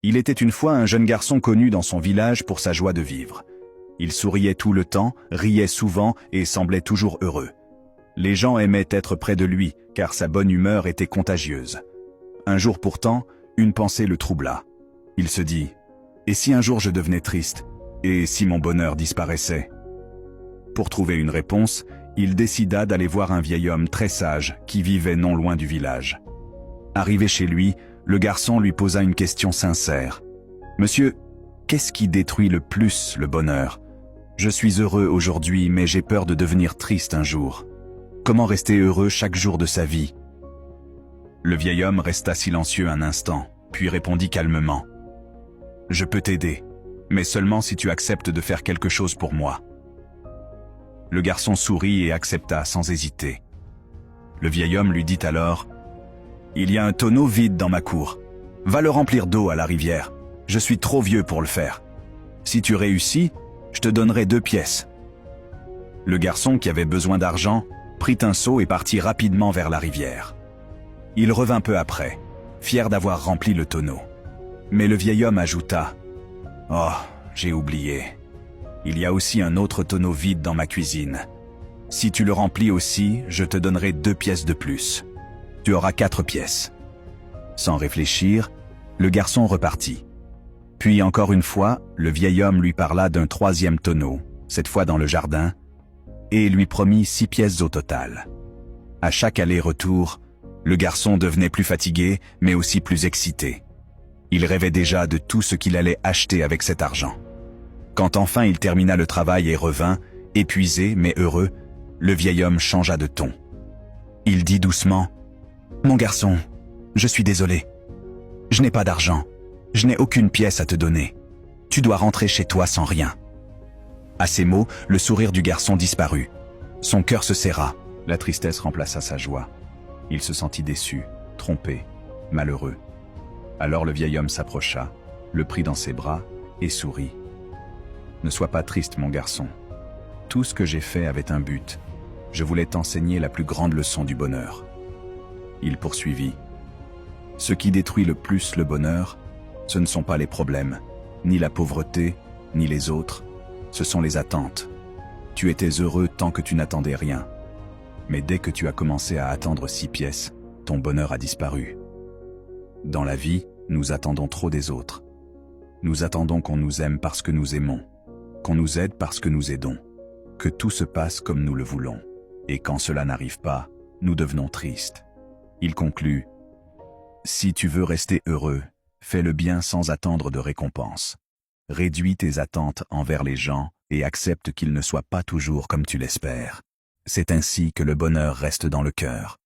Il était une fois un jeune garçon connu dans son village pour sa joie de vivre. Il souriait tout le temps, riait souvent et semblait toujours heureux. Les gens aimaient être près de lui, car sa bonne humeur était contagieuse. Un jour pourtant, une pensée le troubla. Il se dit « Et si un jour je devenais triste? Et si mon bonheur disparaissait ?» Pour trouver une réponse, il décida d'aller voir un vieil homme très sage qui vivait non loin du village. Arrivé chez lui, le garçon lui posa une question sincère. « Monsieur, qu'est-ce qui détruit le plus le bonheur? Je suis heureux aujourd'hui, mais j'ai peur de devenir triste un jour. Comment rester heureux chaque jour de sa vie ?» Le vieil homme resta silencieux un instant, puis répondit calmement. « Je peux t'aider, mais seulement si tu acceptes de faire quelque chose pour moi. » Le garçon sourit et accepta sans hésiter. Le vieil homme lui dit alors « Il y a un tonneau vide dans ma cour. Va le remplir d'eau à la rivière. Je suis trop vieux pour le faire. Si tu réussis, je te donnerai 2 pièces. » Le garçon, qui avait besoin d'argent, prit un seau et partit rapidement vers la rivière. Il revint peu après, fier d'avoir rempli le tonneau. Mais le vieil homme ajouta « Oh, j'ai oublié. Il y a aussi un autre tonneau vide dans ma cuisine. Si tu le remplis aussi, je te donnerai 2 pièces de plus. Tu auras 4 pièces. » Sans réfléchir, le garçon repartit. Puis encore une fois, le vieil homme lui parla d'un 3e tonneau, cette fois dans le jardin, et lui promit 6 pièces au total. À chaque aller-retour, le garçon devenait plus fatigué, mais aussi plus excité. Il rêvait déjà de tout ce qu'il allait acheter avec cet argent. Quand enfin il termina le travail et revint, épuisé mais heureux, le vieil homme changea de ton. Il dit doucement « Mon garçon, je suis désolé. Je n'ai pas d'argent. Je n'ai aucune pièce à te donner. Tu dois rentrer chez toi sans rien. » À ces mots, le sourire du garçon disparut. Son cœur se serra. La tristesse remplaça sa joie. Il se sentit déçu, trompé, malheureux. Alors le vieil homme s'approcha, le prit dans ses bras et sourit. « Ne sois pas triste, mon garçon. Tout ce que j'ai fait avait un but. Je voulais t'enseigner la plus grande leçon du bonheur. » Il poursuivit. « Ce qui détruit le plus le bonheur, ce ne sont pas les problèmes, ni la pauvreté, ni les autres. Ce sont les attentes. Tu étais heureux tant que tu n'attendais rien. Mais dès que tu as commencé à attendre 6 pièces, ton bonheur a disparu. Dans la vie, nous attendons trop des autres. Nous attendons qu'on nous aime parce que nous aimons, qu'on nous aide parce que nous aidons, que tout se passe comme nous le voulons. Et quand cela n'arrive pas, nous devenons tristes. » Il conclut « Si tu veux rester heureux, fais le bien sans attendre de récompense. Réduis tes attentes envers les gens et accepte qu'ils ne soient pas toujours comme tu l'espères. C'est ainsi que le bonheur reste dans le cœur. »